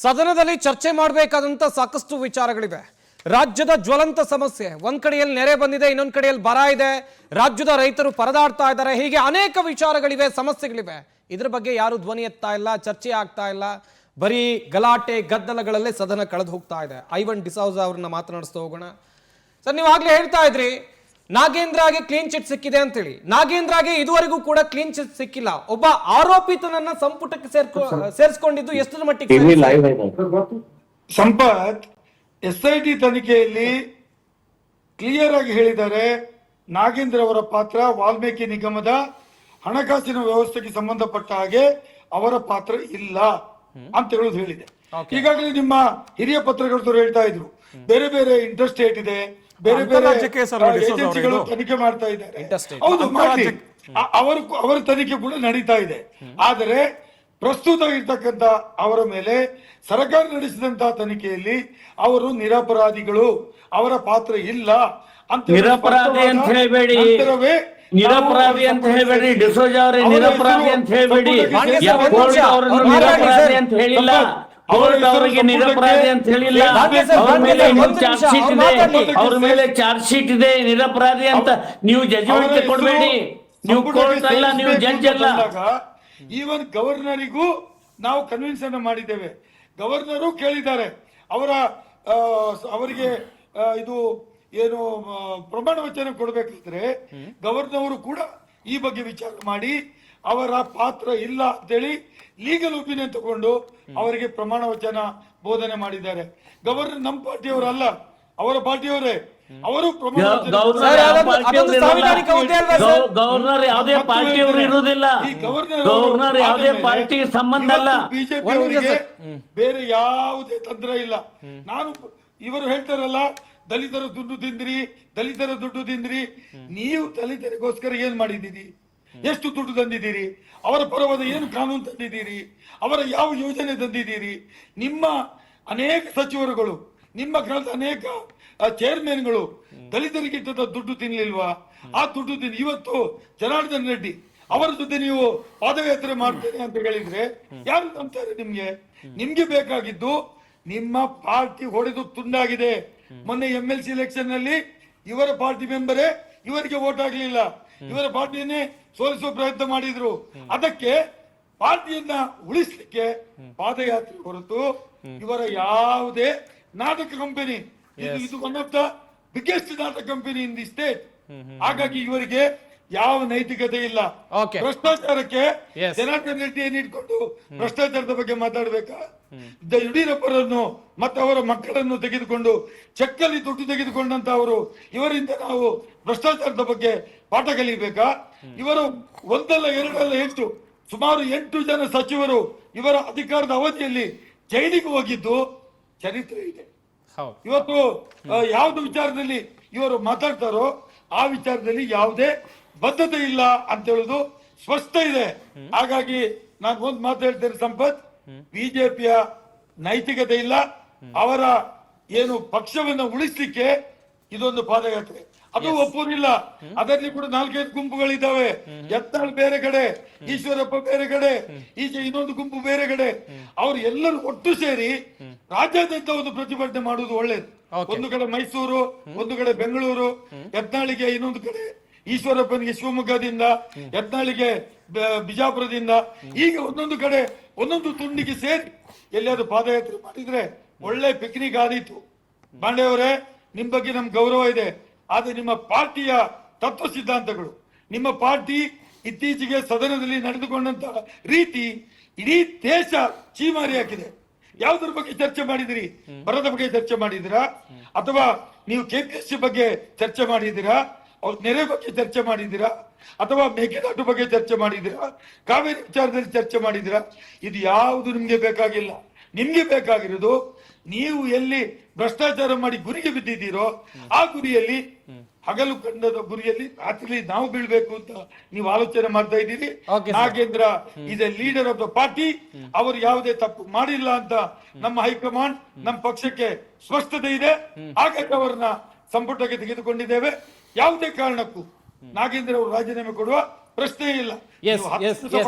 ಸದನದಲ್ಲಿ ಚರ್ಚೆ ಮಾಡಬೇಕಾದಂತ ಸಾಕಷ್ಟು ವಿಚಾರಗಳಿವೆ. ರಾಜ್ಯದ ಜ್ವಲಂತ ಸಮಸ್ಯೆ, ಒಂದ್ ಕಡೆಯಲ್ಲಿ ನೆರೆ ಬಂದಿದೆ, ಇನ್ನೊಂದ್ ಕಡೆಯಲ್ಲಿ ಬರ ಇದೆ, ರಾಜ್ಯದ ರೈತರು ಪರದಾಡ್ತಾ ಇದ್ದಾರೆ, ಹೀಗೆ ಅನೇಕ ವಿಚಾರಗಳಿವೆ, ಸಮಸ್ಯೆಗಳಿವೆ. ಇದ್ರ ಬಗ್ಗೆ ಯಾರು ಧ್ವನಿ ಎತ್ತಾ ಇಲ್ಲ, ಚರ್ಚೆ ಆಗ್ತಾ ಇಲ್ಲ. ಬರೀ ಗಲಾಟೆ ಗದ್ದಲಗಳಲ್ಲೇ ಸದನ ಕಳೆದು ಹೋಗ್ತಾ ಇದೆ. ಐವನ್ ಡಿಸೌಜ ಅವ್ರನ್ನ ಮಾತನಾಡಿಸ್ತಾ ಹೋಗೋಣ. ಸರ್, ನೀವು ಆಗ್ಲೇ ಹೇಳ್ತಾ ಇದ್ರಿ ನಾಗೇಂದ್ರಗೆ ಕ್ಲೀನ್ ಚಿಟ್ ಸಿಕ್ಕಿದೆ ಅಂತೇಳಿ. ನಾಗೇಂದ್ರಗೆ ಇದುವರೆಗೂ ಕೂಡ ಕ್ಲೀನ್ ಚಿಟ್ ಸಿಕ್ಕಿಲ್ಲ. ಒಬ್ಬ ಆರೋಪಿತನನ್ನ ಸಂಪುಟಕ್ಕೆ ಸೇರಿಸಿಕೊಂಡಿದ್ದು ಎಷ್ಟರ ಮಟ್ಟಿಗೆ ಸಂಪತ್ SIT ತನಿಖೆಯಲ್ಲಿ ಕ್ಲಿಯರ್ ಆಗಿ ಹೇಳಿದ್ದಾರೆ. ನಾಗೇಂದ್ರ ಅವರ ಪಾತ್ರ ವಾಲ್ಮೀಕಿ ನಿಗಮದ ಹಣಕಾಸಿನ ವ್ಯವಸ್ಥೆಗೆ ಸಂಬಂಧಪಟ್ಟ ಹಾಗೆ ಅವರ ಪಾತ್ರ ಇಲ್ಲ ಅಂತ ಹೇಳೋದು ಹೇಳಿದೆ. ಈಗಾಗಲೇ ನಿಮ್ಮ ಹಿರಿಯ ಪತ್ರಕರ್ತರು ಹೇಳ್ತಾ ಇದ್ರು, ಬೇರೆ ಬೇರೆ ಇಂಟರ್ಸ್ಟೇಟ್ ಇದೆ, ಬೇರೆ ಬೇರೆ ಏಜೆನ್ಸಿಗಳು ತನಿಖೆ ಮಾಡ್ತಾ ಇದ್ದಾರೆ. ಹೌದು, ಮಾಡಿ ಅವರ ತನಿಖೆ ಕೂಡ ನಡೀತಾ ಇದೆ. ಆದರೆ ಪ್ರಸ್ತುತ ಇರ್ತಕ್ಕಂಥ ಅವರ ಮೇಲೆ ಸರ್ಕಾರ ನಡೆಸಿದಂತಹ ತನಿಖೆಯಲ್ಲಿ ಅವರು ನಿರಪರಾಧಿಗಳು, ಅವರ ಪಾತ್ರ ಇಲ್ಲ ಅಂತ. ನಿರಪರಾಧಿ ಅಂತ ಹೇಳಬೇಡಿ, ನಿರಪರಾಧಿ ಅಂತ ಹೇಳಬೇಡಿ. ಡಿಸೋಜ ಅವರೇ ನಿರಪರಾಧಿ ಅಂತ ಹೇಳಬೇಡಿ. ಅವರನ್ನು ನಿರಪರಾಧಿ ಅಂತ ಹೇಳಿಲ್ಲ, ಕೋರ್ಟ್ ಅವರಿಗೆ ನಿರಪರಾಧಿ ಅಂತ ಹೇಳಿಲ್ಲ. ಅವ್ರ ಮೇಲೆ ಚಾರ್ಜ್ ಶೀಟ್ ಇದೆ, ಅವ್ರ ಮೇಲೆ ಚಾರ್ಜ್ ಶೀಟ್ ಇದೆ, ನಿರಪರಾಧಿ ಅಂತ. ನೀವು ಜಜ್ಮೆಂಟ್ ಕೊಡಬೇಡಿ, ನೀವು ಕೋರ್ಟ್ ಅಲ್ಲ, ನೀವು ಜಡ್ಜ್ ಅಲ್ಲ. ಈವನ್ ಗವರ್ನರಿಗೂ ನಾವು ಕನ್ವಿನ್ಸ್ ಅನ್ನು ಮಾಡಿದ್ದೇವೆ. ಗವರ್ನರು ಕೇಳಿದ್ದಾರೆ, ಅವರಿಗೆ ಇದು ಏನು ಪ್ರಮಾಣ ವಚನ ಕೊಡಬೇಕಾದ್ರೆ ಗವರ್ನರ್ ಕೂಡ ಈ ಬಗ್ಗೆ ವಿಚಾರ ಮಾಡಿ ಅವರ ಪಾತ್ರ ಇಲ್ಲ ಅಂತೇಳಿ ಲೀಗಲ್ ಒಪಿನಿಯನ್ ತಗೊಂಡು ಅವರಿಗೆ ಪ್ರಮಾಣ ವಚನ ಬೋಧನೆ ಮಾಡಿದ್ದಾರೆ. ಗವರ್ನರ್ ನಮ್ಮ ಪಾರ್ಟಿಯವರಲ್ಲ, ಅವರ ಪಾರ್ಟಿಯವರೇ. ಅವರು ಗವರ್ನರ್ ಯಾವುದೇ ಪಾರ್ಟಿಯವರು ಇರುವುದಿಲ್ಲ, ಗವರ್ನರ್ ಯಾವುದೇ ಪಾರ್ಟಿ ಸಂಬಂಧ ಅಲ್ಲ. ಬಿಜೆಪಿ ಬೇರೆ ಯಾವುದೇ ತಂತ್ರ ಇಲ್ಲ. ನಾನು ಇವರು ಹೇಳ್ತಾರಲ್ಲ, ದಲಿತರ ದುಡ್ಡು ತಿಂದ್ರಿ, ದಲಿತರ ದುಡ್ಡು ತಿಂದ್ರಿ. ನೀವು ದಲಿತರಿಗೋಸ್ಕರ ಏನ್ ಮಾಡಿದ್ದೀರಿ? ಎಷ್ಟು ದುಡ್ಡು ತಂದಿದ್ದೀರಿ? ಅವರ ಪರವಾದ ಏನು ಕಾನೂನು ತಂದಿದ್ದೀರಿ? ಅವರ ಯಾವ ಯೋಜನೆ ತಂದಿದ್ದೀರಿ? ನಿಮ್ಮ ಅನೇಕ ಸಚಿವರುಗಳು, ನಿಮ್ಮ ಅನೇಕ ಚೇರ್ಮನ್ಗಳು ದಲಿತರಿಗೆ ದುಡ್ಡು ತಿನ್ಲಿಲ್ವಾ? ಆ ದುಡ್ಡು ತಿನ್ನಿ ಇವತ್ತು ಜನಾರ್ದನ್ ರೆಡ್ಡಿ ಅವರ ಜೊತೆ ನೀವು ಪಾದಯಾತ್ರೆ ಮಾಡ್ತೇನೆ ಅಂತ ಹೇಳಿದ್ರೆ ಯಾರು ನಂಬ್ತಾರೆ ನಿಮ್ಗೆ? ನಿಮ್ಗೆ ಬೇಕಾಗಿದ್ದು ನಿಮ್ಮ ಪಾರ್ಟಿ ಹೊಡೆದು ತುಂಡಾಗಿದೆ. ಮೊನ್ನೆ MLC ಎಲೆಕ್ಷನ್ ನಲ್ಲಿ ಇವರ ಪಾರ್ಟಿ ಮೆಂಬರೇ ಇವರಿಗೆ ವೋಟ್ ಆಗ್ಲಿಲ್ಲ, ಇವರ ಪಾರ್ಟಿಯನ್ನೇ ಸೋಲಿಸುವ ಪ್ರಯತ್ನ ಮಾಡಿದ್ರು. ಅದಕ್ಕೆ ಪಾರ್ಟಿಯನ್ನ ಉಳಿಸ್ಲಿಕ್ಕೆ ಪಾದಯಾತ್ರೆ ಹೊರತು ಇವರ ಯಾವುದೇ ನಾಟಕ ಕಂಪನಿ, ಇದು ಒನ್ ಆಫ್ ದ ಬಿಗ್ಗೆಸ್ಟ್ ನಾಟಕ ಕಂಪನಿ ಇನ್ ದಿ ಸ್ಟೇಟ್. ಹಾಗಾಗಿ ಇವರಿಗೆ ಯಾವ ನೈತಿಕತೆ ಇಲ್ಲ. ಭ್ರಷ್ಟಾಚಾರಕ್ಕೆ ಜನಾರ್ದನ್ ರೆಡ್ಡಿಯನ್ನು ಇಟ್ಕೊಂಡು ಭ್ರಷ್ಟಾಚಾರದ ಬಗ್ಗೆ ಮಾತಾಡ್ಬೇಕಾ? ಯಡಿಯೂರಪ್ಪರನ್ನು ಮತ್ತು ಅವರ ಮಕ್ಕಳನ್ನು ತೆಗೆದುಕೊಂಡು ಚೆಕ್ಕಲ್ಲಿ ದುಡ್ಡು ತೆಗೆದುಕೊಂಡಂತ ಅವರು, ಇವರಿಂದ ನಾವು ಭ್ರಷ್ಟಾಚಾರದ ಬಗ್ಗೆ ಪಾಠ ಕಲಿಬೇಕಾ? ಇವರು ಒಂದಲ್ಲ ಎರಡಲ್ಲ ಹೆಚ್ಚು ಸುಮಾರು 8 ಜನ ಸಚಿವರು ಇವರ ಅಧಿಕಾರದ ಅವಧಿಯಲ್ಲಿ ಜೈಲಿಗೆ ಹೋಗಿದ್ದು ಚರಿತ್ರೆ ಇದೆ. ಇವತ್ತು ಯಾವ್ದು ವಿಚಾರದಲ್ಲಿ ಇವರು ಮಾತಾಡ್ತಾರೋ ಆ ವಿಚಾರದಲ್ಲಿ ಯಾವುದೇ ಬದ್ಧತೆ ಇಲ್ಲ ಅಂತ ಹೇಳುದು ಸ್ಪಷ್ಟ ಇದೆ. ಹಾಗಾಗಿ ನಾನು ಒಂದು ಮಾತು ಹೇಳ್ತೇನೆ ಸಂಪತ್, ಬಿಜೆಪಿಯ ನೈತಿಕತೆ ಇಲ್ಲ. ಅವರ ಏನು ಪಕ್ಷವನ್ನು ಉಳಿಸ್ಲಿಕ್ಕೆ ಇದೊಂದು ಪಾದಯಾತ್ರೆ, ಅದು ಒಪ್ಪುವುದಿಲ್ಲ. ಅದರಲ್ಲಿ ಕೂಡ 4-5 ಗುಂಪುಗಳಿದ್ದಾವೆ. ಯತ್ನಾಳ್ ಬೇರೆ ಕಡೆ, ಈಶ್ವರಪ್ಪ ಬೇರೆ ಕಡೆ, ಈಚೆ ಇನ್ನೊಂದು ಗುಂಪು ಬೇರೆ ಕಡೆ. ಅವರು ಎಲ್ಲರೂ ಒಟ್ಟು ಸೇರಿ ರಾಜ್ಯಾದ್ಯಂತ ಒಂದು ಪ್ರತಿಭಟನೆ ಮಾಡುವುದು ಒಳ್ಳೇದು. ಒಂದು ಕಡೆ ಮೈಸೂರು, ಒಂದು ಕಡೆ ಬೆಂಗಳೂರು, ಯತ್ನಾಳಿಗೆ ಇನ್ನೊಂದು ಕಡೆ, ಈಶ್ವರಪ್ಪನಿಗೆ ಶಿವಮೊಗ್ಗದಿಂದ, ಯತ್ನಾಳಿಗೆ ಬಿಜಾಪುರದಿಂದ, ಹೀಗೆ ಒಂದೊಂದು ಕಡೆ ಒಂದೊಂದು ತುಂಡಿಗೆ ಸೇರಿ ಎಲ್ಲಿಯಾದ್ರೂ ಪಾದಯಾತ್ರೆ ಮಾಡಿದ್ರೆ ಒಳ್ಳೆ ಪಿಕ್ನಿಕ್ ಆದೀತು. ಬಾಂಡೆಯವರೇ, ನಿಮ್ ಬಗ್ಗೆ ನಮ್ ಗೌರವ ಇದೆ. ಆದ್ರೆ ನಿಮ್ಮ ಪಾರ್ಟಿಯ ತತ್ವ ಸಿದ್ಧಾಂತಗಳು, ನಿಮ್ಮ ಪಾರ್ಟಿ ಇತ್ತೀಚೆಗೆ ಸದನದಲ್ಲಿ ನಡೆದುಕೊಂಡಂತ ರೀತಿ ಇಡೀ ದೇಶ ಚೀಮಾರಿ ಹಾಕಿದೆ. ಯಾವುದ್ರ ಬಗ್ಗೆ ಚರ್ಚೆ ಮಾಡಿದಿರಿ? ಬರದ ಬಗ್ಗೆ ಚರ್ಚೆ ಮಾಡಿದಿರಾ? ಅಥವಾ ನೀವು KPSC ಬಗ್ಗೆ ಚರ್ಚೆ ಮಾಡಿದಿರಾ? ಅವ್ರ ನೆರೆ ಬಗ್ಗೆ ಚರ್ಚೆ ಮಾಡಿದಿರಾ? ಅಥವಾ ಮೇಕೆದಾಟು ಬಗ್ಗೆ ಚರ್ಚೆ ಮಾಡಿದಿರಾ? ಕಾವೇರಿ ವಿಚಾರದಲ್ಲಿ ಚರ್ಚೆ ಮಾಡಿದಿರಾ? ಇದು ಯಾವುದು ನಿಮ್ಗೆ ಬೇಕಾಗಿಲ್ಲ. ನಿಮ್ಗೆ ಬೇಕಾಗಿರೋದು ನೀವು ಎಲ್ಲಿ ಭ್ರಷ್ಟಾಚಾರ ಮಾಡಿ ಗುರಿಗೆ ಬಿದ್ದಿದ್ದೀರೋ ಆ ಗುರಿಯಲ್ಲಿ, ಹಗಲು ಕಂಡದ ಗುರಿಯಲ್ಲಿ ರಾತ್ರಿ ನಾವು ಬೀಳ್ಬೇಕು ಅಂತ ನೀವು ಆಲೋಚನೆ ಮಾಡ್ತಾ ಇದ್ದೀರಿ. Nagendra is A leader of the party. ಅವರು ಯಾವುದೇ ತಪ್ಪು ಮಾಡಿಲ್ಲ ಅಂತ ನಮ್ಮ ಹೈಕಮಾಂಡ್, ನಮ್ಮ ಪಕ್ಷಕ್ಕೆ ಸ್ಪಷ್ಟತೆ ಇದೆ. ಹಾಗಾಗಿ ಅವರನ್ನ ಸಂಪುಟಕ್ಕೆ ತೆಗೆದುಕೊಂಡಿದ್ದೇವೆ. ಯಾವುದೇ ಕಾರಣಕ್ಕೂ ನಾಗೇಂದ್ರ ಅವರು ರಾಜೀನಾಮೆ ಕೊಡುವ ಪ್ರಶ್ನೆ ಇಲ್ಲ.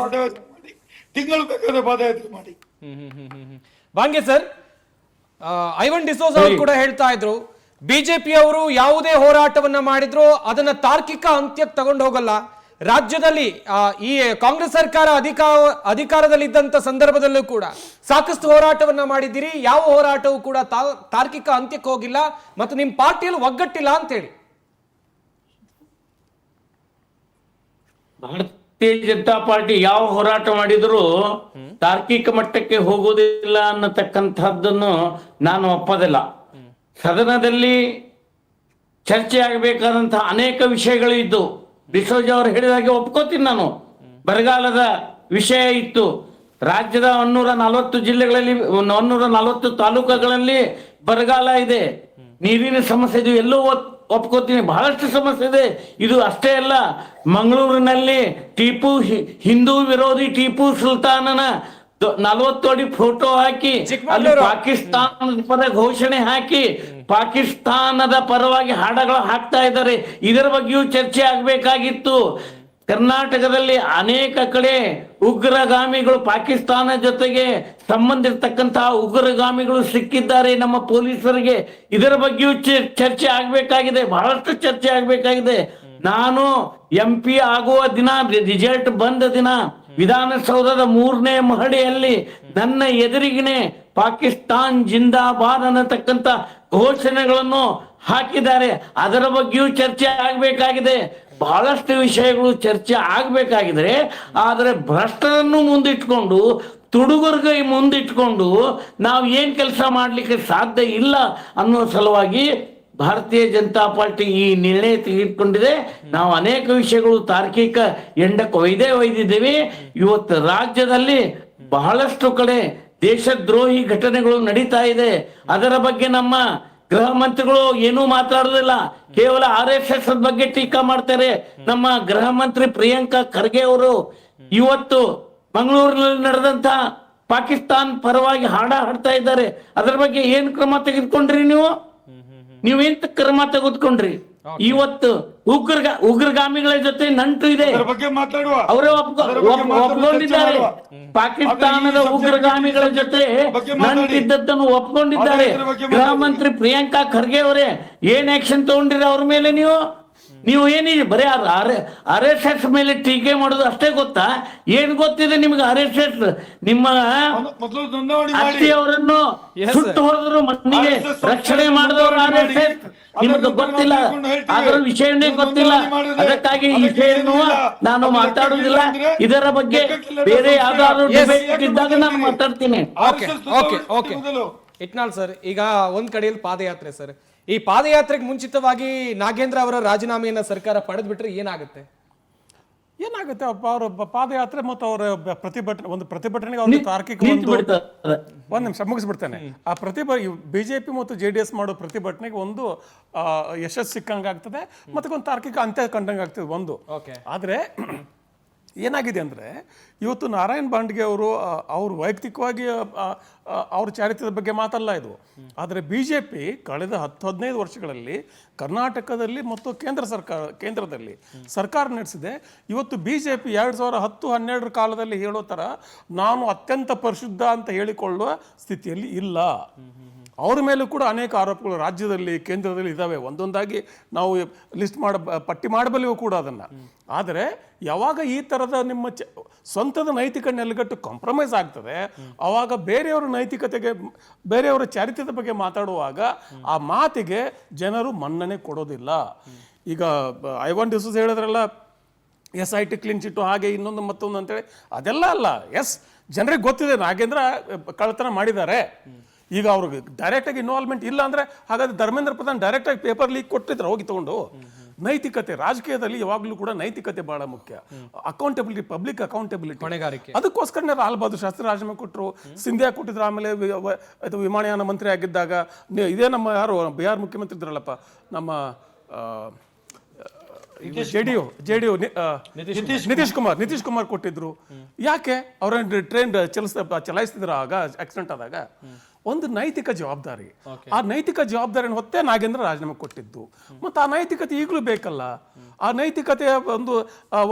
ತಿಂಗಳು ಬೇಕಾದ ಪಾದಯಾತ್ರೆ ಮಾಡಿ. ಬಾಂಗೆ ಸರ್, ಐವನ್ ಡಿಸೋಜ್ ಅವರು ಕೂಡ ಹೇಳ್ತಾ ಇದ್ರು, ಬಿಜೆಪಿ ಅವರು ಯಾವುದೇ ಹೋರಾಟವನ್ನ ಮಾಡಿದ್ರು ಅದನ್ನ ತಾರ್ಕಿಕ ಅಂತ್ಯಕ್ಕೆ ತಗೊಂಡು ಹೋಗಲ್ಲ. ರಾಜ್ಯದಲ್ಲಿ ಈ ಕಾಂಗ್ರೆಸ್ ಸರ್ಕಾರ ಅಧಿಕಾರದಲ್ಲಿದ್ದಂತ ಸಂದರ್ಭದಲ್ಲೂ ಕೂಡ ಸಾಕಷ್ಟು ಹೋರಾಟವನ್ನ ಮಾಡಿದ್ದೀರಿ, ಯಾವ ಹೋರಾಟವೂ ಕೂಡ ತಾರ್ಕಿಕ ಅಂತ್ಯಕ್ಕೆ ಹೋಗಿಲ್ಲ ಮತ್ತು ನಿಮ್ಮ ಪಾರ್ಟಿಯಲ್ಲಿ ಒಗ್ಗಟ್ಟಿಲ್ಲ ಅಂತ ಹೇಳಿ. ಭಾರತೀಯ ಜನತಾ ಪಾರ್ಟಿ ಯಾವ ಹೋರಾಟ ಮಾಡಿದ್ರು ತಾರ್ಕಿಕ ಮಟ್ಟಕ್ಕೆ ಹೋಗುವುದಿಲ್ಲ ಅನ್ನತಕ್ಕಂಥದ್ದನ್ನು ನಾನು ಒಪ್ಪೋದಿಲ್ಲ. ಸದನದಲ್ಲಿ ಚರ್ಚೆ ಆಗಬೇಕಾದಂತಹ ಅನೇಕ ವಿಷಯಗಳು ಇದ್ದು, ಡಿಸೋಜ ಅವರು ಹೇಳಿದಾಗೆ ಒಪ್ಕೋತೀನಿ ನಾನು. ಬರಗಾಲದ ವಿಷಯ ಇತ್ತು, ರಾಜ್ಯದ 140 ಜಿಲ್ಲೆಗಳಲ್ಲಿ 140 ತಾಲೂಕುಗಳಲ್ಲಿ ಬರಗಾಲ ಇದೆ, ನೀರಿನ ಸಮಸ್ಯೆ ಇದೆ, ಎಲ್ಲೂ ಒಪ್ಕೋತೀನಿ. ಬಹಳಷ್ಟು ಸಮಸ್ಯೆ ಇದೆ. ಇದು ಅಷ್ಟೇ ಅಲ್ಲ, ಮಂಗಳೂರಿನಲ್ಲಿ ಹಿಂದೂ ವಿರೋಧಿ ಟಿಪ್ಪು ಸುಲ್ತಾನನ 40 ಅಡಿ ಫೋಟೋ ಹಾಕಿ ಅಲ್ಲಿ ಪಾಕಿಸ್ತಾನದ ಪರ ಘೋಷಣೆ ಹಾಕಿ ಪಾಕಿಸ್ತಾನದ ಪರವಾಗಿ ಹಾಡಗಳು ಹಾಕ್ತಾ ಇದ್ದಾರೆ. ಇದರ ಬಗ್ಗೆಯೂ ಚರ್ಚೆ ಆಗ್ಬೇಕಾಗಿತ್ತು. ಕರ್ನಾಟಕದಲ್ಲಿ ಅನೇಕ ಕಡೆ ಉಗ್ರಗಾಮಿಗಳು, ಪಾಕಿಸ್ತಾನ ಜೊತೆಗೆ ಸಂಬಂಧ ಇರ್ತಕ್ಕಂತಹ ಉಗ್ರಗಾಮಿಗಳು ಸಿಕ್ಕಿದ್ದಾರೆ ನಮ್ಮ ಪೊಲೀಸರಿಗೆ. ಇದರ ಬಗ್ಗೆಯೂ ಚರ್ಚೆ ಆಗ್ಬೇಕಾಗಿದೆ, ಬಹಳಷ್ಟು ಚರ್ಚೆ ಆಗ್ಬೇಕಾಗಿದೆ. ನಾನು MP ಆಗುವ ದಿನ, ರಿಸಲ್ಟ್ ಬಂದ ದಿನ ವಿಧಾನಸೌಧದ 3ನೇ ಮಹಡಿಯಲ್ಲಿ ನನ್ನ ಎದುರಿಗಿನೇ ಪಾಕಿಸ್ತಾನ್ ಜಿಂದಾಬಾದ್ ಅನ್ನತಕ್ಕಂಥ ಘೋಷಣೆಗಳನ್ನು ಹಾಕಿದ್ದಾರೆ. ಅದರ ಬಗ್ಗೆಯೂ ಚರ್ಚೆ ಆಗ್ಬೇಕಾಗಿದೆ. ಬಹಳಷ್ಟು ವಿಷಯಗಳು ಚರ್ಚೆ ಆಗ್ಬೇಕಾಗಿದ್ರೆ, ಆದರೆ ಭ್ರಷ್ಟರನ್ನು ಮುಂದಿಟ್ಕೊಂಡು, ತುಡುಗರಿಗೆ ಮುಂದಿಟ್ಕೊಂಡು ನಾವು ಏನ್ ಕೆಲಸ ಮಾಡ್ಲಿಕ್ಕೆ ಸಾಧ್ಯ ಇಲ್ಲ ಅನ್ನೋ ಸಲುವಾಗಿ ಭಾರತೀಯ ಜನತಾ ಪಾರ್ಟಿ ಈ ನಿರ್ಣಯ ತೆಗೆದುಕೊಂಡಿದೆ. ನಾವು ಅನೇಕ ವಿಷಯಗಳು ತಾರ್ಕಿಕ ಎಂಡಕ್ಕೆ ಒಯ್ದಿದ್ದೀವಿ. ಇವತ್ತು ರಾಜ್ಯದಲ್ಲಿ ಬಹಳಷ್ಟು ಕಡೆ ದೇಶದ್ರೋಹಿ ಘಟನೆಗಳು ನಡೀತಾ ಇದೆ. ಅದರ ಬಗ್ಗೆ ನಮ್ಮ ಗೃಹ ಮಂತ್ರಿಗಳು ಏನೂ ಮಾತಾಡುದಿಲ್ಲ, ಕೇವಲ RSS ಬಗ್ಗೆ ಟೀಕಾ ಮಾಡ್ತಾರೆ. ನಮ್ಮ ಗೃಹ ಮಂತ್ರಿ ಪ್ರಿಯಾಂಕಾ ಖರ್ಗೆ ಅವರು ಇವತ್ತು ಮಂಗಳೂರಿನಲ್ಲಿ ನಡೆದಂತ ಪಾಕಿಸ್ತಾನ್ ಪರವಾಗಿ ಹಾಡ್ತಾ ಇದ್ದಾರೆ. ಅದರ ಬಗ್ಗೆ ಏನ್ ಕ್ರಮ ತೆಗೆದುಕೊಂಡ್ರಿ ನೀವೇನ್ ಕ್ರಮ ತೆಗೆದುಕೊಂಡ್ರಿ? ಇವತ್ತು ಉಗ್ರಗಾಮಿಗಳ ಜೊತೆ ನಂಟು ಇದೆ, ಅವರೇ ಒಪ್ಕೊಂಡಿದ್ದಾರೆ. ಪಾಕಿಸ್ತಾನದ ಉಗ್ರಗಾಮಿಗಳ ಜೊತೆ ನಂಟಿದ್ದದ್ದನ್ನು ಒಪ್ಕೊಂಡಿದ್ದಾರೆ. ಗೃಹ ಮಂತ್ರಿ ಪ್ರಿಯಾಂಕಾ ಖರ್ಗೆ ಅವರೇ ಏನ್ ಆಕ್ಷನ್ ತಗೊಂಡಿರ ಅವ್ರ ಮೇಲೆ? ನೀವು ಏನಿದೆ ಬರೀ RSS ಮೇಲೆ ಟೀಕೆ ಮಾಡೋದು ಅಷ್ಟೇ ಗೊತ್ತಾ? ಏನ್ ಗೊತ್ತಿದೆ ನಿಮ್ಗೆ RSS? ನಿಮ್ಮ ಅತ್ತಿಯವರನ್ನು ಸುಟ್ಟು ಹೋದ್ರು ಮಣ್ಣಿಗೆ ರಕ್ಷಣೆ ಮಾಡಿದವರು RSS. ನಿಮಗೆ ಗೊತ್ತಿಲ್ಲ, ಅದರ ವಿಷಯನೇ ಗೊತ್ತಿಲ್ಲ. ಅದಕ್ಕಾಗಿ ಈ ವಿಷಯವನ್ನು ನಾನು ಮಾತಾಡುವುದಿಲ್ಲ. ಇದರ ಬಗ್ಗೆ ಬೇರೆ ಯಾವ್ದಾದ್ರು ಡಿಬೇಟ್ ಇದ್ದಾಗ ನಾನು ಮಾತಾಡ್ತೀನಿ. ಇಟ್ನಾಳ್ ಸರ್, ಈಗ ಒಂದ್ ಕಡೆಯಲ್ಲಿ ಪಾದಯಾತ್ರೆ ಸರ್, ಈ ಪಾದಯಾತ್ರೆಗೆ ಮುಂಚಿತವಾಗಿ ನಾಗೇಂದ್ರ ಅವರ ರಾಜೀನಾಮೆಯನ್ನ ಸರ್ಕಾರ ಪಡೆದ್ಬಿಟ್ರೆ ಏನಾಗುತ್ತೆ? ಅವ್ರ ಪಾದಯಾತ್ರೆ ಮತ್ತು ಅವರ ಪ್ರತಿಭಟನೆಗೆ ಒಂದು ತಾರ್ಕಿಕ ಒಂದ್ ನಿಮಿಷ ಮುಗಿಸ್ಬಿಡ್ತೇನೆ. ಆ ಬಿಜೆಪಿ ಮತ್ತು JDS ಮಾಡೋ ಪ್ರತಿಭಟನೆಗೆ ಒಂದು ಯಶಸ್ಸು ಸಿಕ್ಕಂಗಾಗ್ತದೆ, ಮತ್ತೆ ಒಂದು ತಾರ್ಕಿಕ ಅಂತ್ಯ ಕಂಡಂಗಾಗ್ತದೆ ಒಂದು. ಆದ್ರೆ ಏನಾಗಿದೆ ಅಂದರೆ, ಇವತ್ತು ನಾರಾಯಣ್ ಬಾಂಡ್ಗೆ ಅವರು ವೈಯಕ್ತಿಕವಾಗಿ ಅವ್ರ ಚಾರಿತ್ರ್ಯದ ಬಗ್ಗೆ ಮಾತಲ್ಲ ಇದು. ಆದರೆ BJP ಕಳೆದ 10-15 ವರ್ಷಗಳಲ್ಲಿ ಕರ್ನಾಟಕದಲ್ಲಿ ಮತ್ತು ಕೇಂದ್ರದಲ್ಲಿ ಸರ್ಕಾರ ನಡೆಸಿದೆ. ಇವತ್ತು BJP 2010-12 ಕಾಲದಲ್ಲಿ ಹೇಳೋ ಥರ ನಾನು ಅತ್ಯಂತ ಪರಿಶುದ್ಧ ಅಂತ ಹೇಳಿಕೊಳ್ಳುವ ಸ್ಥಿತಿಯಲ್ಲಿ ಇಲ್ಲ. ಅವ್ರ ಮೇಲೂ ಕೂಡ ಅನೇಕ ಆರೋಪಗಳು ರಾಜ್ಯದಲ್ಲಿ ಕೇಂದ್ರದಲ್ಲಿ ಇದ್ದಾವೆ. ಒಂದೊಂದಾಗಿ ನಾವು ಪಟ್ಟಿ ಮಾಡಬಲ್ಲೆವು ಕೂಡ ಅದನ್ನು. ಆದರೆ ಯಾವಾಗ ಈ ಥರದ ನಿಮ್ಮ ಸ್ವಂತದ ನೈತಿಕ ನೆಲೆಗಟ್ಟು ಕಾಂಪ್ರಮೈಸ್ ಆಗ್ತದೆ, ಆವಾಗ ಬೇರೆಯವರ ಚಾರಿತ್ರ್ಯದ ಬಗ್ಗೆ ಮಾತಾಡುವಾಗ ಆ ಮಾತಿಗೆ ಜನರು ಮನ್ನಣೆ ಕೊಡೋದಿಲ್ಲ. ಈಗ ಐವನ್ ಡಿಸೋಜ ಹೇಳಿದ್ರಲ್ಲ, SIT ಕ್ಲೀನ್ ಚಿಟ್ಟು ಹಾಗೆ ಇನ್ನೊಂದು ಮತ್ತೊಂದು ಅಂತೇಳಿ, ಅದೆಲ್ಲ ಅಲ್ಲ. ಜನರಿಗೆ ಗೊತ್ತಿದೆ ನಾಗೇಂದ್ರ ಕಳ್ಳತನ ಮಾಡಿದ್ದಾರೆ. ಈಗ ಅವ್ರಿಗೆ ಡೈರೆಕ್ಟಾಗಿ ಇನ್ವಾಲ್ವ್ಮೆಂಟ್ ಇಲ್ಲ ಅಂದರೆ ಹಾಗಾದ್ರೆ ಧರ್ಮೇಂದ್ರ ಪ್ರಧಾನ್ ಡೈರೆಕ್ಟಾಗಿ ಪೇಪರ್ ಲೀಕ್ ಕೊಟ್ಟಿದ್ರು ಹೋಗಿ ತಗೊಂಡು. ನೈತಿಕತೆ, ರಾಜಕೀಯದಲ್ಲಿ ಯಾವಾಗಲೂ ಕೂಡ ನೈತಿಕತೆ ಬಹಳ ಮುಖ್ಯ. ಅಕೌಂಟಬಿಲಿಟಿ, ಪಬ್ಲಿಕ್ ಅಕೌಂಟಬಿಲಿಟಿ, ಹೊಣೆಗಾರಿಕೆ. ಅದಕ್ಕೋಸ್ಕರನೇ ಲಾಲ್ ಬಹದ್ದೂರ್ ಶಾಸ್ತ್ರಿ ರಾಜೀನಾಮೆ ಕೊಟ್ಟರು, ಸಿಂಧಿಯಾ ಕೊಟ್ಟಿದ್ರು. ಆಮೇಲೆ ವಿಮಾನಯಾನ ಮಂತ್ರಿ ಆಗಿದ್ದಾಗ ಇದೇ ನಮ್ಮ ಬಿಹಾರ್ ಮುಖ್ಯಮಂತ್ರಿ ಇದ್ರಲ್ಲಪ್ಪ, ನಮ್ಮ JDU ನಿತೀಶ್ ಕುಮಾರ್ ಕೊಟ್ಟಿದ್ರು. ಯಾಕೆ? ಅವ್ರ ಟ್ರೈನ್ ಚಲಾಯಿಸ್ತಿದ್ರು ಆಗ ಆಕ್ಸಿಡೆಂಟ್ ಆದಾಗ. ಒಂದು ನೈತಿಕ ಜವಾಬ್ದಾರಿ. ಆ ನೈತಿಕ ಜವಾಬ್ದಾರಿಯನ್ನು ಹೊತ್ತೇ ನಾಗೇಂದ್ರ ರಾಜೀನಾಮೆ ಕೊಟ್ಟಿದ್ದು. ಮತ್ತು ಆ ನೈತಿಕತೆ ಈಗಲೂ ಬೇಕಲ್ಲ. ಆ ನೈತಿಕತೆಯ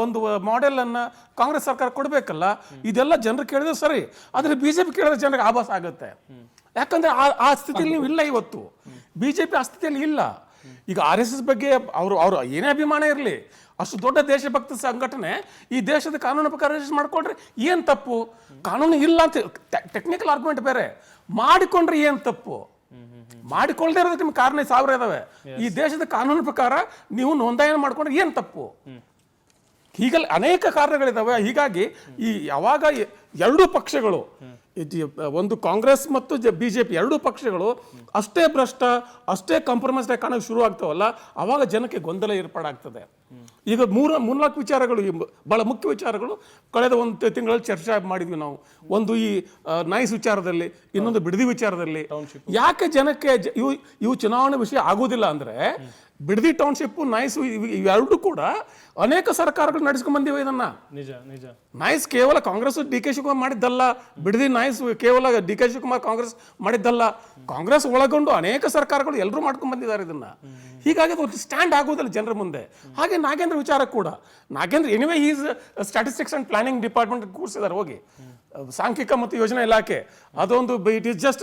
ಒಂದು ಮಾಡೆಲ್ ಅನ್ನ ಕಾಂಗ್ರೆಸ್ ಸರ್ಕಾರ ಕೊಡಬೇಕಲ್ಲ. ಇದೆಲ್ಲ ಜನರು ಕೇಳಿದ್ರೆ ಸರಿ, ಆದರೆ ಬಿಜೆಪಿ ಕೇಳಿದ್ರೆ ಜನರಿಗೆ ಆಭಾಸ ಆಗುತ್ತೆ. ಯಾಕಂದ್ರೆ ಆ ಸ್ಥಿತಿಯಲ್ಲಿ ನೀವು ಇಲ್ಲ. ಇವತ್ತು ಬಿಜೆಪಿ ಆ ಸ್ಥಿತಿಯಲ್ಲಿ ಇಲ್ಲ. ಈಗ RSS ಬಗ್ಗೆ ಅವರು ಏನೇ ಅಭಿಮಾನ ಇರಲಿ, ಅಷ್ಟು ದೊಡ್ಡ ದೇಶಭಕ್ತ ಸಂಘಟನೆ ಈ ದೇಶದ ಕಾನೂನು ಪ್ರಕಾರ ರಿಜಿಸ್ಟರ್ ಮಾಡ್ಕೊಂಡ್ರೆ ಏನು ತಪ್ಪು? ಕಾನೂನು ಇಲ್ಲ ಅಂತ ಟೆಕ್ನಿಕಲ್ ಆರ್ಗ್ಯುಮೆಂಟ್ ಬೇರೆ, ಮಾಡಿಕೊಂಡ್ರೆ ಏನು ತಪ್ಪು? ಮಾಡಿಕೊಳ್ಳದೆ ಇರೋದಕ್ಕೆ ನಿಮ್ಗೆ ಕಾರಣ 1000 ಇದಾವೆ. ಈ ದೇಶದ ಕಾನೂನು ಪ್ರಕಾರ ನೀವು ನೋಂದಣಿ ಮಾಡ್ಕೊಂಡ್ರೆ ಏನು ತಪ್ಪು? ಹೀಗಲ್ಲಿ ಅನೇಕ ಕಾರಣಗಳಿದಾವೆ. ಹೀಗಾಗಿ ಯಾವಾಗ ಎರಡೂ ಪಕ್ಷಗಳು, ಒಂದು ಕಾಂಗ್ರೆಸ್ ಮತ್ತು ಬಿಜೆಪಿ ಎರಡೂ ಪಕ್ಷಗಳು ಅಷ್ಟೇ ಭ್ರಷ್ಟ, ಅಷ್ಟೇ ಕಾಂಪ್ರಮೈಸ್ ಕಾಣೋಕೆ ಶುರು ಆಗ್ತಾವಲ್ಲ, ಅವಾಗ ಜನಕ್ಕೆ ಗೊಂದಲ ಏರ್ಪಾಡಾಗ್ತದೆ. ಈಗ 3-4 ವಿಚಾರಗಳು, ಬಹಳ ಮುಖ್ಯ ವಿಚಾರಗಳು ಕಳೆದ ಒಂದು ತಿಂಗಳಲ್ಲಿ ಚರ್ಚೆ ಮಾಡಿದ್ವಿ ನಾವು. ಒಂದು ಈ ನೈಸ್ ವಿಚಾರದಲ್ಲಿ, ಇನ್ನೊಂದು ಬಿಡದಿ ವಿಚಾರದಲ್ಲಿ. ಯಾಕೆ ಜನಕ್ಕೆ ಇವು ಚುನಾವಣೆ ವಿಷಯ ಆಗೋದಿಲ್ಲ ಅಂದ್ರೆ, ಬಿಡದಿ ಟೌನ್ಶಿಪ್, ನೈಸ್ ಇವೆರಡೂ ಕೂಡ ಅನೇಕ ಸರ್ಕಾರಗಳು ನಡೆಸ್ಕೊಂಡ್ ಬಂದಿವೆ ಇದನ್ನ. ನಿಜ. ನೈಸ್ ಕೇವಲ ಕಾಂಗ್ರೆಸ್ DK ಶಿವಕುಮಾರ್ ಮಾಡಿದ್ದಲ್ಲ. ಬಿಡದಿ ನೈಸ್ ಕೇವಲ DK ಶಿವಕುಮಾರ್ ಕಾಂಗ್ರೆಸ್ ಮಾಡಿದ್ದಲ್ಲ. ಕಾಂಗ್ರೆಸ್ ಒಳಗೊಂಡು ಅನೇಕ ಸರ್ಕಾರಗಳು ಎಲ್ಲರೂ ಮಾಡ್ಕೊಂಡ್ ಬಂದಿದ್ದಾರೆ ಇದನ್ನ. ಹೀಗಾಗಿ ಅದು ಸ್ಟ್ಯಾಂಡ್ ಆಗೋದಿಲ್ಲ ಜನರ ಮುಂದೆ. ಹಾಗೆ ನಾಗೇಂದ್ರ ವಿಚಾರ ಕೂಡ, Nagendra anyway is statistics and planning department ಕೂರಿಸಿದ್ದಾರೆ ಹೋಗಿ, ಸಾಂಖ್ಯಿಕ ಮತ್ತು ಯೋಜನಾ ಇಲಾಖೆ. ಅದೊಂದು it is just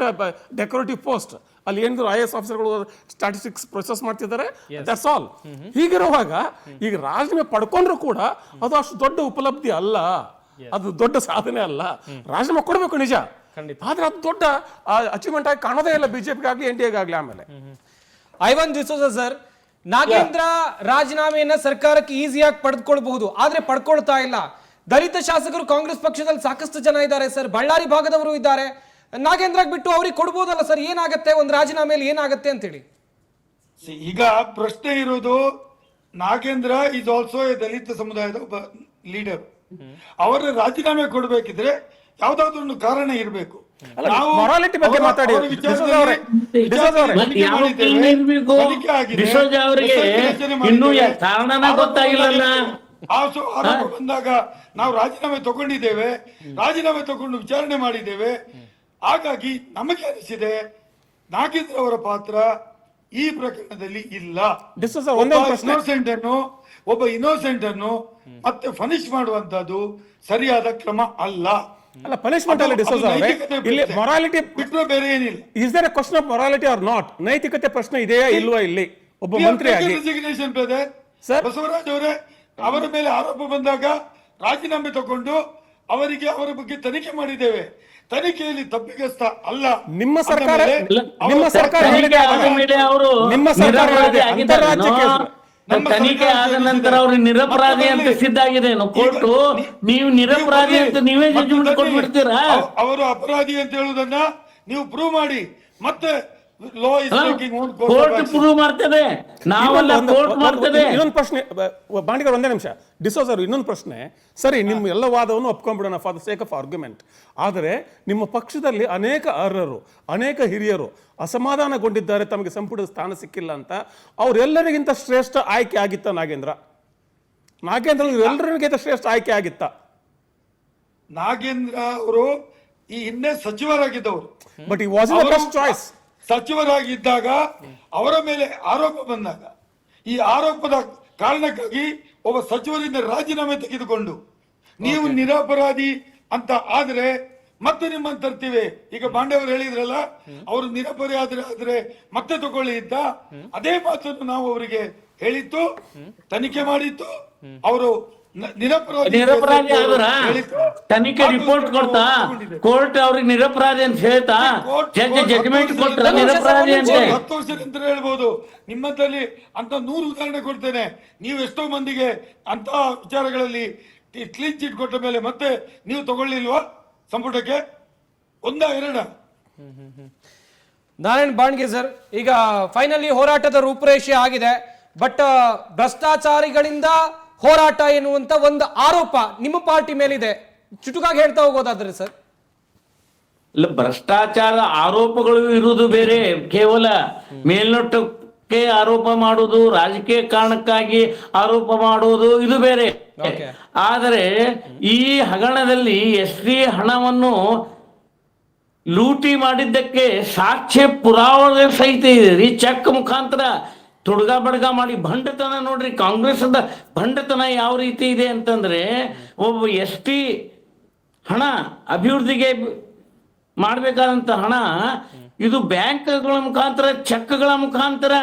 decorative post. ಅಲ್ಲಿ ಏನಿದ್ರು IAS ಆಫೀಸರ್ಗಳು ಸ್ಟ್ಯಾಟಿಸ್ಟಿಕ್ಸ್ ಪ್ರೊಸೆಸ್ ಮಾಡ್ತಿದ್ದಾರೆ, ದಟ್ಸ್ ಆಲ್. ಹೀಗಿರುವಾಗ ಈಗ ರಾಜೀನಾಮೆ ಪಡ್ಕೊಂಡ್ರು ಕೂಡ ಅದು ಅಷ್ಟು ದೊಡ್ಡ ಉಪಲಬ್ಧಿ ಅಲ್ಲ, ಅದು ದೊಡ್ಡ ಸಾಧನೆ ಅಲ್ಲ. ರಾಜೀನಾಮೆ ಕೊಡಬೇಕು ನಿಜ, ಆದ್ರೆ ಅದು ದೊಡ್ಡ ಅಚೀವ್ಮೆಂಟ್ ಆಗಿ ಕಾಣೋದೇ ಇಲ್ಲ ಬಿಜೆಪಿಗೆ ಆಗಲಿ NDA ಗಾಗ್ಲಿ. ಆಮೇಲೆ ಐವನ್ ಡಿಸೋಜಾ ಸರ್, ನಾಗೇಂದ್ರ ರಾಜೀನಾಮೆಯನ್ನ ಸರ್ಕಾರಕ್ಕೆ ಈಸಿಯಾಗಿ ಪಡೆದುಕೊಳ್ಬಹುದು, ಆದ್ರೆ ಪಡ್ಕೊಳ್ತಾ ಇಲ್ಲ. ದಲಿತ ಶಾಸಕರು ಕಾಂಗ್ರೆಸ್ ಪಕ್ಷದಲ್ಲಿ ಸಾಕಷ್ಟು ಜನ ಇದ್ದಾರೆ ಸರ್, ಬಳ್ಳಾರಿ ಭಾಗದವರು ಇದ್ದಾರೆ. ನಾಗೇಂದ್ರ ಬಿಟ್ಟು ಅವ್ರಿಗೆ ಕೊಡ್ಬೋದಲ್ಲ ಸರ್? ಏನಾಗತ್ತೆ ಒಂದು ರಾಜೀನಾಮೆಯಲ್ಲಿ, ಏನಾಗತ್ತೆ ಅಂತೇಳಿ. ಈಗ ಪ್ರಶ್ನೆ ಇರೋದು, ನಾಗೇಂದ್ರ ಇಸ್ ಆಲ್ಸೋ ಎ ದಲಿತ ಸಮುದಾಯದ ಒಬ್ಬ ಲೀಡರ್. ಅವರ ರಾಜೀನಾಮೆ ಕೊಡ್ಬೇಕಿದ್ರೆ ಯಾವ್ದಾದ್ರು ಒಂದು ಕಾರಣ ಇರಬೇಕು. ಮೊರಾಲಿಟಿ ಬಗ್ಗೆ ಮಾತಾಡಿ ಇನ್ನೂ ಕಾರಣನ ಗೊತ್ತಾಗಿಲ್ಲ. ಆರೋಪ ಬಂದಾಗ ನಾವು ರಾಜೀನಾಮೆ ತಗೊಂಡಿದ್ದೇವೆ, ರಾಜೀನಾಮೆ ತಗೊಂಡು ವಿಚಾರಣೆ ಮಾಡಿದ್ದೇವೆ. ಹಾಗಾಗಿ ನಮಗೆ ಅನಿಸಿದೆ ನಾಗೇಂದ್ರ ಅವರ ಪಾತ್ರ ಈ ಪ್ರಕರಣದಲ್ಲಿ ಇಲ್ಲ. ಒಬ್ಬ ಇನ್ನೋಸೆಂಟ್ ಅನ್ನು ಮತ್ತೆ ಪನಿಷ್ ಮಾಡುವಂತದ್ದು ಸರಿಯಾದ ಕ್ರಮ ಅಲ್ಲ. ಪನಿಷ್ಮೆಂಟ್ ಅಲ್ಲ ಡಿಸೋಜಾ ಅವರೇ, ಇಲ್ಲಿ ಮೊರಾಲಿಟಿ ಬಿಟ್ಟರೆ ಬೇರೆ ಏನಿಲ್ಲ. Is there a question of morality or not? ನೈತಿಕತೆ ಪ್ರಶ್ನೆ ಇದೆಯಾ ಇಲ್ವಾ? ಇಲ್ಲಿ ಒಬ್ಬ ಮಂತ್ರಿಯಾಗಿ ಬಸವರಾಜ್ ಅವರೇ, ಅವರ ಮೇಲೆ ಆರೋಪ ಬಂದಾಗ ರಾಜೀನಾಮೆ ತಗೊಂಡು ಅವರಿಗೆ ಅವರ ಬಗ್ಗೆ ತನಿಖೆ ಮಾಡಿದ್ದೇವೆ. ತನಿಖೆಯಲ್ಲಿ ತಪ್ಪಿಗಸ್ತ ಅಲ್ಲ. ನಿಮ್ಮ ಸರ್ಕಾರ ಹೇಳಿದೆ, ನಿಮ್ಮ ಸರ್ಕಾರ ಹೇಳಿದೆ ಅಂತಾರಾಜ್ಯ ಕೇಸ್. ತನಿಖೆ ಆದ ನಂತರ ಅವ್ರು ನಿರಪರಾಧಿ ಅಂತ ಸಿದ್ಧ ಆಗಿದೆ ಕೋರ್ಟು, ನೀವು ನಿರಪರಾಧಿ ಅಂತ ನೀವೇ ಜಡ್ಜ್ಮೆಂಟ್ ಕೊಟ್ಬಿಡ್ತೀರಾ? ಅವರು ಅಪರಾಧಿ ಅಂತ ಹೇಳುವುದನ್ನ ನೀವು ಪ್ರೂವ್ ಮಾಡಿ, ಮತ್ತೆ ಕೋರ್ಟ್ ಪ್ರೂವ್ ಮಾಡ್ತದೆ, ನಾವೆಲ್ಲ ಕೋರ್ಟ್ ಮಾಡ್ತದೆ. ಇನ್ನೊಂದು ಪ್ರಶ್ನೆ ಬಾಂಡಿಗರ್, ಒಂದೇ ನಿಮಿಷ. ಡಿಸೋಜಾ ಅವರು ಇನ್ನೊಂದು ಪ್ರಶ್ನೆ. ಸರಿ, ನಿಮ್ಮ ಎಲ್ಲ ವಾದವನ್ನು ಒಪ್ಕೊಂಡ್ಬಿಡೋಣ for the sake of argument. ಆದರೆ ನಿಮ್ಮ ಪಕ್ಷದಲ್ಲಿ ಅನೇಕ ಅರ್ಹರು, ಅನೇಕ ಹಿರಿಯರು ಅಸಮಾಧಾನಗೊಂಡಿದ್ದಾರೆ, ತಮಗೆ ಸಂಪುಟದ ಸ್ಥಾನ ಸಿಕ್ಕಿಲ್ಲ ಅಂತ. ಅವರೆಲ್ಲರಿಗಿಂತ ಶ್ರೇಷ್ಠ ಆಯ್ಕೆ ಆಗಿತ್ತ ನಾಗೇಂದ್ರ? ನಾಗೇಂದ್ರ ಎಲ್ಲರಿಗಿಂತ ಶ್ರೇಷ್ಠ ಆಯ್ಕೆ ಆಗಿತ್ತ? ನಾಗೇಂದ್ರ ಅವರು ಈ ಹಿಂದೆ ಸಚಿವರಾಗಿದ್ದವರು, ಬಟ್ ಈ ವಾಸ್ ದ ಬೆಸ್ಟ್ ಚಾಯ್ಸ್. ಸಚಿವರಾಗಿದ್ದಾಗ ಅವರ ಮೇಲೆ ಆರೋಪ ಬಂದಾಗ, ಈ ಆರೋಪದ ಕಾರಣಕ್ಕಾಗಿ ಒಬ್ಬ ಸಚಿವರಿಂದ ರಾಜೀನಾಮೆ ತೆಗೆದುಕೊಂಡು ನೀವು ನಿರಪರಾಧಿ ಅಂತ ಆದ್ರೆ ಮತ್ತೆ ನಿಮ್ಮನ್ನು ತರ್ತೀವಿ. ಈಗ ಬಾಂಡೆಯವರು ಹೇಳಿದ್ರಲ್ಲ, ಅವರು ನಿರಪರಾಧಿ ಆದ್ರೆ ಮತ್ತೆ ತಗೊಳ್ಳಿ ಅಂತ. ಅದೇ ಮಾತನ್ನು ನಾವು ಅವರಿಗೆ ಹೇಳಿತ್ತು, ತನಿಖೆ ಮಾಡಿತ್ತು. ಅವರು ನಿರಪರಾಧಿ ಆದ್ರ ತನಿಖೆ ರಿಪೋರ್ಟ್ ಕೊಡ್ತಾ ಕೋರ್ಟ್ ಅವ್ರಿಗೆ ನಿರಪರಾಧಿ ಅಂತ ಹೇಳ್ತಾ ಜಡ್ಜ್ಮೆಂಟ್ ಕೊಟ್ರ ನಿರಪರಾಧಿ ಅಂತ 10 ವರ್ಷದಿಂದ ಹೇಳ್ಬೋದು. ನಿಮ್ಮಲ್ಲಿ ಅಂತ 100 ಉದಾಹರಣೆ ಕೊಡ್ತೇನೆ. ನೀವು ಎಷ್ಟೋ ಮಂದಿಗೆ ಅಂತ ವಿಚಾರಗಳಲ್ಲಿ ಕ್ಲೀನ್ ಚಿಟ್ ಕೊಟ್ಟ ಮೇಲೆ ಮತ್ತೆ ನೀವು ತಗೊಳ್ಳಿಲ್ವಾ ಸಂಪುಟಕ್ಕೆ? 1-2? ನಾರಾಯಣ್ ಬಾಣ್ಗೆ ಸರ್, ಈಗ ಫೈನಲಿ ಹೋರಾಟದ ರೂಪುರೇಷೆ ಆಗಿದೆ. ಬಟ್ ಭ್ರಷ್ಟಾಚಾರಿಗಳಿಂದ ಹೋರಾಟ ಎನ್ನುವಂತ ಒಂದು ಆರೋಪ ನಿಮ್ಮ ಪಾರ್ಟಿ ಮೇಲಿದೆ. ಚುಟುಕಾಗಿ ಹೇಳ್ತಾ ಹೋಗೋದಾದ್ರೆ ಸರ್? ಇಲ್ಲ, ಭ್ರಷ್ಟಾಚಾರದ ಆರೋಪಗಳು ಇರುವುದು ಬೇರೆ. ಕೇವಲ ಮೇಲ್ನೋಟಕ್ಕೆ ಆರೋಪ ಮಾಡುವುದು, ರಾಜಕೀಯ ಕಾರಣಕ್ಕಾಗಿ ಆರೋಪ ಮಾಡುವುದು ಇದು ಬೇರೆ. ಆದರೆ ಈ ಹಗರಣದಲ್ಲಿ ಎಸ್ಟಿ ಹಣವನ್ನು ಲೂಟಿ ಮಾಡಿದ್ದಕ್ಕೆ ಸಾಕ್ಷ್ಯ ಪುರಾವೆ ಸಹಿತ ಇದೆ ರೀ. ಚೆಕ್ ಮುಖಾಂತರ ತುಡ್ಗ ಬಡ್ಗ ಮಾಡಿ ಭಂಡತನ ನೋಡ್ರಿ. ಕಾಂಗ್ರೆಸ್ದ ಭಂಡತನ ಯಾವ ರೀತಿ ಇದೆ ಅಂತಂದ್ರೆ, ಒಬ್ಬ ST ಹಣ ಅಭಿವೃದ್ಧಿಗೆ ಮಾಡಬೇಕಾದಂತ ಹಣ ಇದು ಬ್ಯಾಂಕ್ಗಳ ಮುಖಾಂತರ ಚೆಕ್ಗಳ ಮುಖಾಂತರ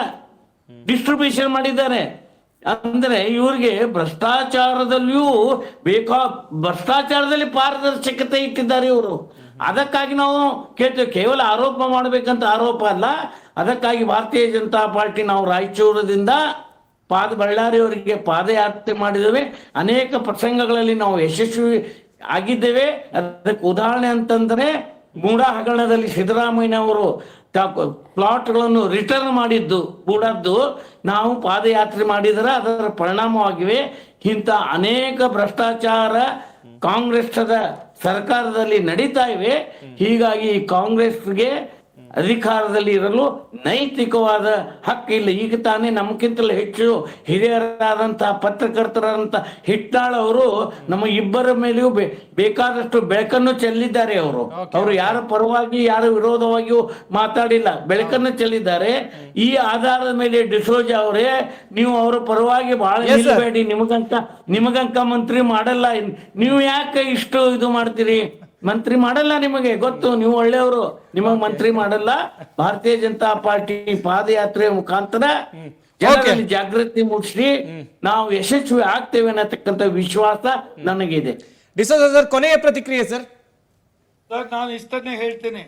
ಡಿಸ್ಟ್ರಿಬ್ಯೂಷನ್ ಮಾಡಿದ್ದಾರೆ. ಅಂದ್ರೆ ಇವ್ರಿಗೆ ಭ್ರಷ್ಟಾಚಾರದಲ್ಲಿಯೂ ಭ್ರಷ್ಟಾಚಾರದಲ್ಲಿ ಪಾರದರ್ಶಕತೆ ಇಟ್ಟಿದ್ದಾರೆ ಇವರು. ಅದಕ್ಕಾಗಿ ನಾವು ಕೇಳ್ತೇವೆ, ಕೇವಲ ಆರೋಪ ಮಾಡಬೇಕಂತ ಆರೋಪ ಅಲ್ಲ. ಅದಕ್ಕಾಗಿ ಭಾರತೀಯ ಜನತಾ ಪಾರ್ಟಿ ನಾವು ರಾಯಚೂರದಿಂದ ಬಳ್ಳಾರಿಯವರಿಗೆ ಪಾದಯಾತ್ರೆ ಮಾಡಿದ್ದೇವೆ. ಅನೇಕ ಪ್ರಸಂಗಗಳಲ್ಲಿ ನಾವು ಯಶಸ್ವಿ ಆಗಿದ್ದೇವೆ. ಅದಕ್ಕೆ ಉದಾಹರಣೆ ಅಂತಂದ್ರೆ, ಮೂಡಾ ಹಗರಣದಲ್ಲಿ ಸಿದ್ದರಾಮಯ್ಯ ಅವರು ಪ್ಲಾಟ್ಗಳನ್ನು ರಿಟರ್ನ್ ಮಾಡಿದ್ದು ಬೂಡದ್ದು ನಾವು ಪಾದಯಾತ್ರೆ ಮಾಡಿದರೆ ಅದರ ಪರಿಣಾಮವಾಗಿವೆ. ಇಂಥ ಅನೇಕ ಭ್ರಷ್ಟಾಚಾರ ಕಾಂಗ್ರೆಸ್ದ ಸರ್ಕಾರದಲ್ಲಿ ನಡೀತಾ ಇವೆ. ಹೀಗಾಗಿ ಕಾಂಗ್ರೆಸ್ಗೆ ಅಧಿಕಾರದಲ್ಲಿ ಇರಲು ನೈತಿಕವಾದ ಹಕ್ಕಿಲ್ಲ. ಈಗ ತಾನೇ ನಮ್ಗಿಂತಲೂ ಹೆಚ್ಚು ಹಿರಿಯರಾದಂತಹ ಪತ್ರಕರ್ತರಾದಂಥ ಹಿಟ್ನಾಳ್ ಅವರು ನಮ್ಮ ಇಬ್ಬರ ಮೇಲೆಯೂ ಬೇಕಾದಷ್ಟು ಬೆಳಕನ್ನು ಚೆಲ್ಲಿದ್ದಾರೆ. ಅವರು ಯಾರ ಪರವಾಗಿ ಯಾರ ವಿರೋಧವಾಗಿಯೂ ಮಾತಾಡಿಲ್ಲ, ಬೆಳಕನ್ನು ಚೆಲ್ಲಿದ್ದಾರೆ. ಈ ಆಧಾರದ ಮೇಲೆ ಡಿಸೋಜ ಅವರೇ, ನೀವು ಅವರ ಪರವಾಗಿ ಬಹಳ ನಿಲ್ಲಬೇಡಿ, ನಿಮಗಂಕ ಮಂತ್ರಿ ಮಾಡಲ್ಲ. ನೀವು ಯಾಕೆ ಇಷ್ಟು ಇದು ಮಾಡ್ತೀರಿ? ಮಂತ್ರಿ ಮಾಡಲ್ಲ, ನಿಮಗೆ ಗೊತ್ತು, ನೀವು ಒಳ್ಳೆಯವರು, ನಿಮಗ್ ಮಂತ್ರಿ ಮಾಡಲ್ಲ. ಭಾರತೀಯ ಜನತಾ ಪಾರ್ಟಿ ಪಾದಯಾತ್ರೆ ಮುಖಾಂತರ ಜನರಲ್ಲಿ ಜಾಗೃತಿ ಮೂಡಿಸಿ ನಾವು ಯಶಸ್ವಿ ಆಗ್ತೇವೆ ಅನ್ನತಕ್ಕಂಥ ವಿಶ್ವಾಸ ನನಗಿದೆ. ಡಿಸೋಜ ಸರ್, ಕೊನೆಯ ಪ್ರತಿಕ್ರಿಯೆ ಸರ್. ನಾನು ಇಷ್ಟನ್ನೇ ಹೇಳ್ತೇನೆ,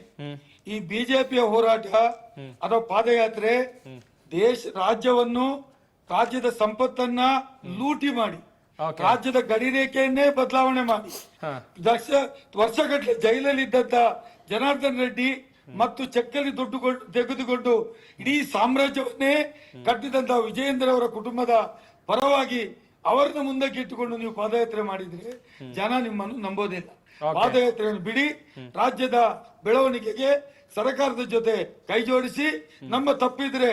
ಈ ಬಿಜೆಪಿಯ ಹೋರಾಟ ಅಥವಾ ಪಾದಯಾತ್ರೆ ರಾಜ್ಯವನ್ನು, ರಾಜ್ಯದ ಸಂಪತ್ತನ್ನ ಲೂಟಿ ಮಾಡಿ, ರಾಜ್ಯದ ಗಡಿರೇಖೆಯನ್ನೇ ಬದಲಾವಣೆ ಮಾಡಿ, ವರ್ಷಗಟ್ಟಲೆ ಜೈಲಲ್ಲಿ ಇದ್ದಂತ ಜನಾರ್ದನ್ ರೆಡ್ಡಿ ಮತ್ತು ಚೆಕ್ಕಲ್ಲಿ ದುಡ್ಡು ತೆಗೆದುಕೊಂಡು ಇಡೀ ಸಾಮ್ರಾಜ್ಯವನ್ನೇ ಕಟ್ಟಿದಂತ ವಿಜಯೇಂದ್ರ ಅವರ ಕುಟುಂಬದ ಪರವಾಗಿ ಅವರನ್ನ ಮುಂದಕ್ಕೆ ಇಟ್ಟುಕೊಂಡು ನೀವು ಪಾದಯಾತ್ರೆ ಮಾಡಿದ್ರೆ ಜನ ನಿಮ್ಮನ್ನು ನಂಬೋದಿಲ್ಲ. ಪಾದಯಾತ್ರೆಯನ್ನು ಬಿಡಿ, ರಾಜ್ಯದ ಬೆಳವಣಿಗೆಗೆ ಸರ್ಕಾರದ ಜೊತೆ ಕೈ ಜೋಡಿಸಿ, ನಮ್ಮ ತಪ್ಪಿದೆ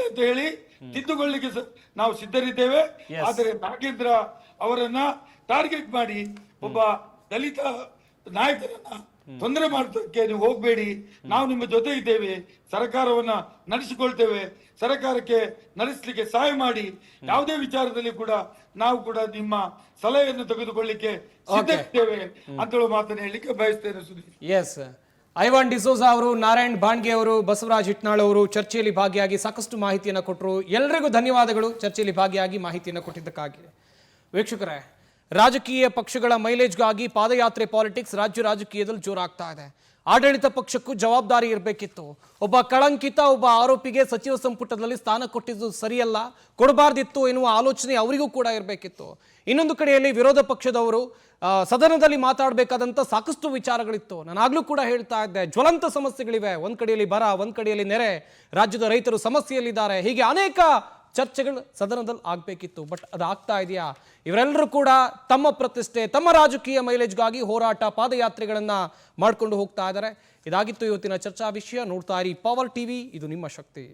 ಅಂತ ಹೇಳಿ ತಿದ್ದುಕೊಳ್ಳಿಕ್ಕೆ ನಾವು ಸಿದ್ಧರಿದ್ದೇವೆ. ಆದರೆ ನಾಗೇಂದ್ರ ಅವರನ್ನ ಟಾರ್ಗೆಟ್ ಮಾಡಿ ಒಬ್ಬ ದಲಿತ ನಾಯಕರನ್ನ ತೊಂದರೆ ಮಾಡೋದಕ್ಕೆ ನೀವು ಹೋಗ್ಬೇಡಿ. ನಾವು ನಿಮ್ಮ ಜೊತೆ ಇದ್ದೇವೆ, ಸರ್ಕಾರವನ್ನ ನಡೆಸಿಕೊಳ್ತೇವೆ, ಸರ್ಕಾರಕ್ಕೆ ನಡೆಸಲಿಕ್ಕೆ ಸಹಾಯ ಮಾಡಿ. ಯಾವುದೇ ವಿಚಾರದಲ್ಲಿ ಕೂಡ ನಾವು ಕೂಡ ನಿಮ್ಮ ಸಲಹೆಯನ್ನು ತೆಗೆದುಕೊಳ್ಳಿಕ್ಕೆ ಸಿದ್ಧರಿದ್ದೇವೆ ಅಂತ ಮಾತನ್ನು ಹೇಳಲಿಕ್ಕೆ ಬಯಸ್ತೇನೆ. ಸುದೀಪ್, ಎಸ್, ಐವಾನ್ ಡಿಸೋಜ ಅವರು, ನಾರಾಯಣ್ ಬಾಂಡ್ಗೆ ಅವರು, ಬಸವರಾಜ್ ಹಿಟ್ನಾಳ್ ಅವರು ಚರ್ಚೆಯಲ್ಲಿ ಭಾಗಿಯಾಗಿ ಸಾಕಷ್ಟು ಮಾಹಿತಿಯನ್ನು ಕೊಟ್ಟರು. ಎಲ್ಲರಿಗೂ ಧನ್ಯವಾದಗಳು ಚರ್ಚೆಯಲ್ಲಿ ಭಾಗಿಯಾಗಿ ಮಾಹಿತಿಯನ್ನು ಕೊಟ್ಟಿದ್ದಕ್ಕಾಗಿ. ವೀಕ್ಷಕರೇ, ರಾಜಕೀಯ ಪಕ್ಷಗಳ ಮೈಲೇಜ್ಗಾಗಿ ಪಾದಯಾತ್ರೆ ಪಾಲಿಟಿಕ್ಸ್ ರಾಜ್ಯ ರಾಜಕೀಯದಲ್ಲಿ ಜೋರಾಗ್ತಾ ಇದೆ. ಆಡಳಿತ ಪಕ್ಷಕ್ಕೂ ಜವಾಬ್ದಾರಿ ಇರಬೇಕಿತ್ತು. ಒಬ್ಬ ಕಳಂಕಿತ, ಒಬ್ಬ ಆರೋಪಿಗೆ ಸಚಿವ ಸಂಪುಟದಲ್ಲಿ ಸ್ಥಾನ ಕೊಟ್ಟಿದ್ದು ಸರಿಯಲ್ಲ, ಕೊಡಬಾರ್ದಿತ್ತು ಎನ್ನುವ ಆಲೋಚನೆ ಅವರಿಗೂ ಕೂಡ ಇರಬೇಕಿತ್ತು. ಇನ್ನೊಂದು ಕಡೆಯಲ್ಲಿ ವಿರೋಧ ಪಕ್ಷದವರು ಸದನದಲ್ಲಿ ಮಾತಾಡಬೇಕಾದಂಥ ಸಾಕಷ್ಟು ವಿಚಾರಗಳಿತ್ತು. ನಾನು ಆಗ್ಲೂ ಕೂಡ ಹೇಳ್ತಾ ಇದ್ದೆ, ಜ್ವಲಂತ ಸಮಸ್ಯೆಗಳಿವೆ. ಒಂದ್ ಕಡೆಯಲ್ಲಿ ಬರ, ಒಂದ್ ಕಡೆಯಲ್ಲಿ ನೆರೆ, ರಾಜ್ಯದ ರೈತರು ಸಮಸ್ಯೆಯಲ್ಲಿದ್ದಾರೆ. ಹೀಗೆ ಅನೇಕ ಚರ್ಚೆಗಳು ಸದನದಲ್ಲಿ ಆಗ್ಬೇಕಿತ್ತು. ಬಟ್ ಅದು ಆಗ್ತಾ ಇದೆಯಾ? ಇವರೆಲ್ಲರೂ ಕೂಡ ತಮ್ಮ ಪ್ರತಿಷ್ಠೆ, ತಮ್ಮ ರಾಜಕೀಯ ಮೈಲೇಜ್ಗಾಗಿ ಹೋರಾಟ, ಪಾದಯಾತ್ರೆಗಳನ್ನ ಮಾಡ್ಕೊಂಡು ಹೋಗ್ತಾ ಇದ್ದಾರೆ. ಇದಾಗಿತ್ತು ಇವತ್ತಿನ ಚರ್ಚಾ ವಿಷಯ. ನೋಡ್ತಾ ಇರಿ ಪವರ್ ಟಿವಿ, ಇದು ನಿಮ್ಮ ಶಕ್ತಿ.